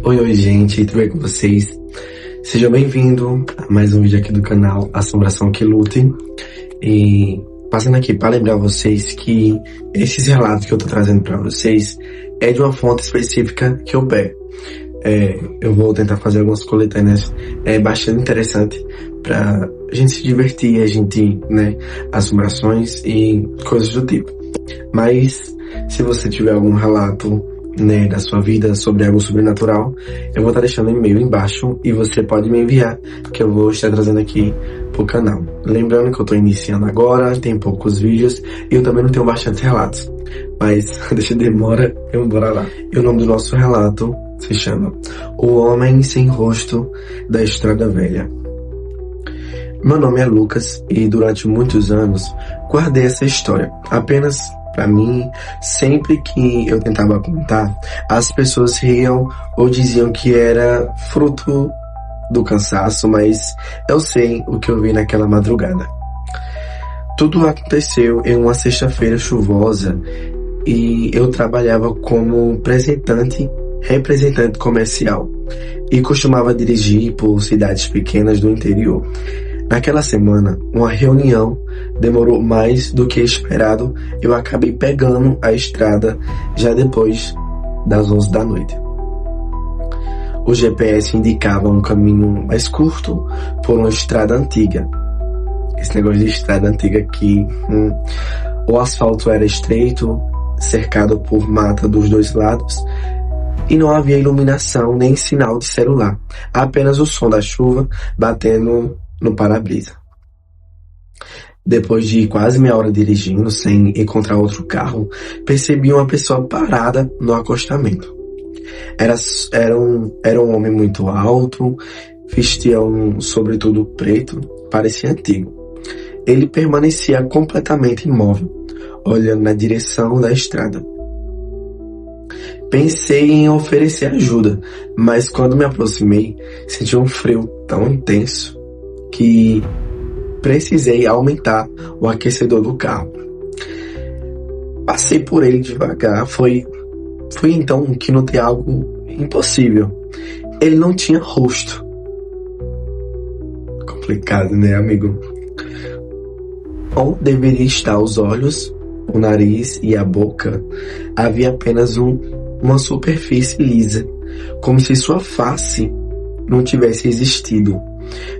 Oi, gente, tudo bem com vocês? Sejam bem-vindos a mais um vídeo aqui do canal Assombração que Lute. E passando aqui para lembrar vocês que esses relatos que eu tô trazendo para vocês é de uma fonte específica que eu pego. Eu vou tentar fazer algumas coletâneas bastante interessante para a gente se divertir, a gente, assombrações e coisas do tipo. Mas se você tiver algum relato da sua vida sobre algo sobrenatural, eu vou estar deixando o e-mail embaixo e você pode me enviar, que eu vou estar trazendo aqui pro canal. Lembrando que eu tô iniciando agora, tem poucos vídeos e eu também não tenho bastante relatos, mas deixa demora, bora lá. E o nome do nosso relato se chama O Homem Sem Rosto da Estrada Velha. Meu nome é Lucas e durante muitos anos guardei essa história apenas pra mim. Sempre que eu tentava contar, as pessoas riam ou diziam que era fruto do cansaço, mas eu sei o que eu vi naquela madrugada. Tudo aconteceu em uma sexta-feira chuvosa e eu trabalhava como representante comercial e costumava dirigir por cidades pequenas do interior. Naquela semana, uma reunião demorou mais do que esperado. Eu acabei pegando a estrada já depois das 11 da noite. O GPS indicava um caminho mais curto por uma estrada antiga. Esse negócio de estrada antiga aqui, o asfalto era estreito, cercado por mata dos dois lados, e não havia iluminação nem sinal de celular, apenas o som da chuva batendo no para-brisa. Depois de quase meia hora dirigindo sem encontrar outro carro, percebi uma pessoa parada no acostamento. Era um homem muito alto, vestia um sobretudo preto, parecia antigo. Ele permanecia completamente imóvel, olhando na direção da estrada. Pensei em oferecer ajuda, mas quando me aproximei, senti um frio tão intenso que precisei aumentar o aquecedor do carro. Passei por ele devagar. Foi então que notei algo impossível. Ele não tinha rosto. Complicado, né, amigo? Onde deveria estar os olhos, o nariz e a boca, havia apenas uma superfície lisa, como se sua face não tivesse existido.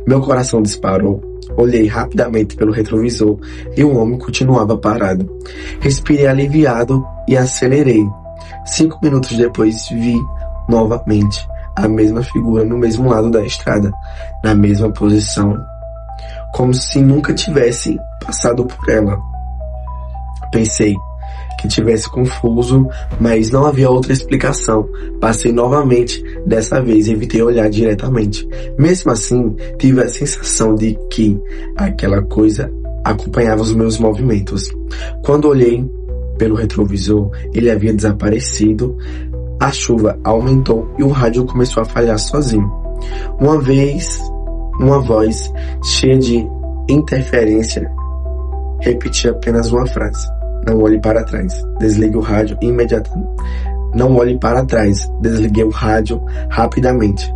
Meu coração disparou. Olhei rapidamente pelo retrovisor e o homem continuava parado. Respirei aliviado e acelerei. 5 minutos depois vi novamente a mesma figura no mesmo lado da estrada, na mesma posição, como se nunca tivesse passado por ela. Pensei que tivesse confuso, mas não havia outra explicação. Passei novamente, dessa vez evitei olhar diretamente. Mesmo assim, tive a sensação de que aquela coisa acompanhava os meus movimentos. Quando olhei pelo retrovisor, ele havia desaparecido. A chuva aumentou e o rádio começou a falhar sozinho. Uma voz cheia de interferência repetia apenas uma frase: não olhe para trás. Desligue o rádio imediatamente. Não olhe para trás. Desliguei o rádio rapidamente.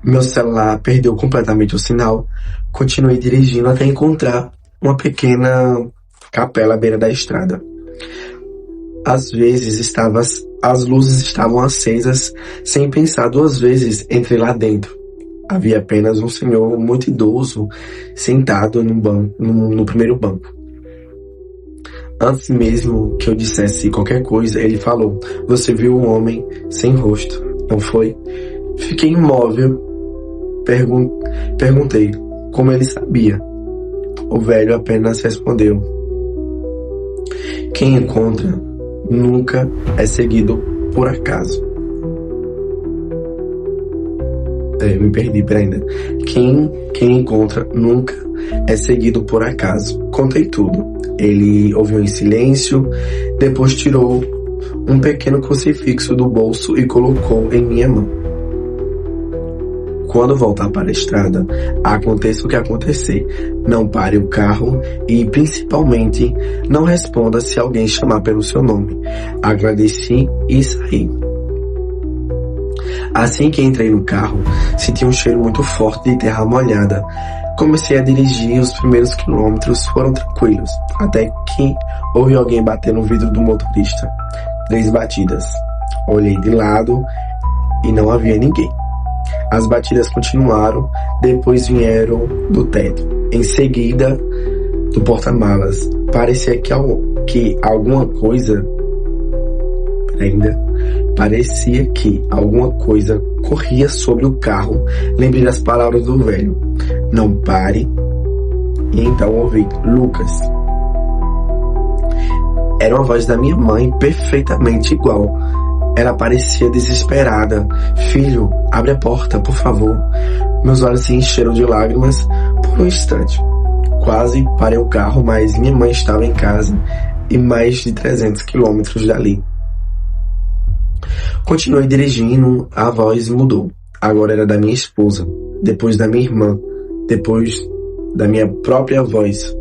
Meu celular perdeu completamente o sinal. Continuei dirigindo até encontrar uma pequena capela à beira da estrada. Às vezes as luzes estavam acesas. Sem pensar 2 vezes, entrei lá dentro. Havia apenas um senhor muito idoso sentado no primeiro banco. Antes mesmo que eu dissesse qualquer coisa, ele falou: "Você viu um homem sem rosto, não foi?" Fiquei imóvel. Perguntei como ele sabia. O velho apenas respondeu: "Quem encontra nunca é seguido por acaso." Me perdi, ainda. Quem encontra nunca é seguido por acaso. Contei tudo. Ele ouviu em silêncio, depois tirou um pequeno crucifixo do bolso e colocou em minha mão. Quando voltar para a estrada, aconteça o que acontecer, não pare o carro e, principalmente, não responda se alguém chamar pelo seu nome. Agradeci e saí. Assim que entrei no carro, senti um cheiro muito forte de terra molhada. Comecei a dirigir e os primeiros quilômetros foram tranquilos, até que ouvi alguém bater no vidro do motorista. 3 batidas. Olhei de lado e não havia ninguém. As batidas continuaram, depois vieram do teto. Em seguida, do porta-malas. Parecia que alguma coisa corria sobre o carro. Lembrei das palavras do velho: não pare. E então ouvi: Lucas. Era uma voz da minha mãe, perfeitamente igual. Ela parecia desesperada. Filho, abre a porta, por favor. Meus olhos se encheram de lágrimas por um instante. Quase parei o carro, mas minha mãe estava em casa e mais de 300 quilômetros dali. Continuei dirigindo, a voz mudou. Agora era da minha esposa, depois da minha irmã, depois da minha própria voz.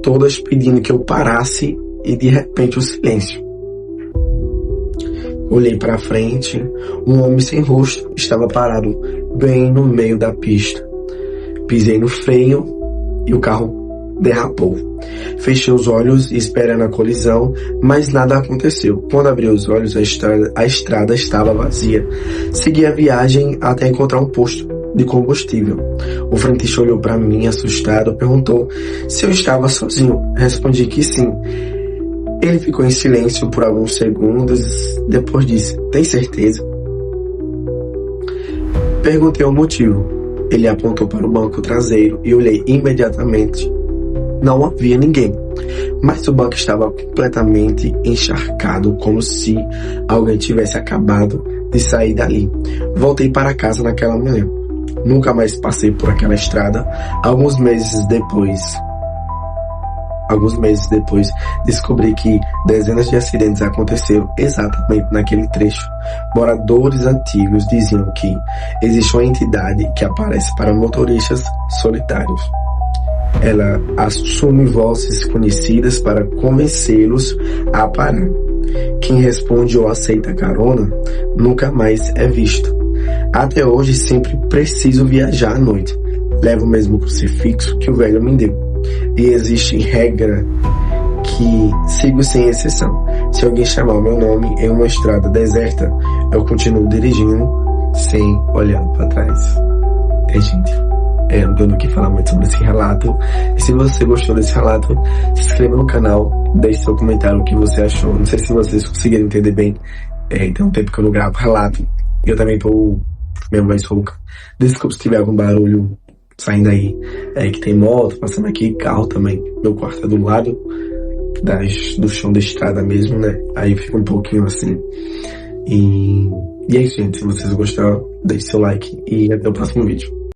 Todas pedindo que eu parasse e de repente o silêncio. Olhei para frente, um homem sem rosto estava parado bem no meio da pista. Pisei no freio e o carro derrapou. Fechei os olhos esperando a colisão, mas nada aconteceu. Quando abri os olhos, a estrada estava vazia. Segui a viagem até encontrar um posto de combustível. O frentista olhou para mim assustado, perguntou se eu estava sozinho. Respondi que sim. Ele ficou em silêncio por alguns segundos, depois disse: tem certeza? Perguntei o motivo. Ele apontou para o banco traseiro e olhei imediatamente. Não havia ninguém, mas o banco estava completamente encharcado, como se alguém tivesse acabado de sair dali. Voltei para casa naquela manhã. Nunca mais passei por aquela estrada. Alguns meses depois, descobri que dezenas de acidentes aconteceram exatamente naquele trecho. Moradores antigos diziam que existe uma entidade que aparece para motoristas solitários. Ela assume vozes conhecidas para convencê-los a parar. Quem responde ou aceita a carona nunca mais é visto. Até hoje sempre preciso viajar à noite. Levo o mesmo crucifixo que o velho me deu. E existe regra que sigo sem exceção. Se alguém chamar o meu nome em uma estrada deserta, eu continuo dirigindo sem olhar para trás. Gente, não tenho o que falar muito sobre esse relato. E se você gostou desse relato, se inscreva no canal, deixe seu comentário o que você achou. Não sei se vocês conseguiram entender bem. Tem um tempo que eu não gravo relato. Eu também tô minha voz rouca. Desculpa se tiver algum barulho saindo aí, que tem moto passando aqui, carro também. Meu quarto é do lado do chão da estrada mesmo, né? Aí fica um pouquinho assim. E é isso, gente. Se vocês gostaram, deixe seu like e até o próximo vídeo.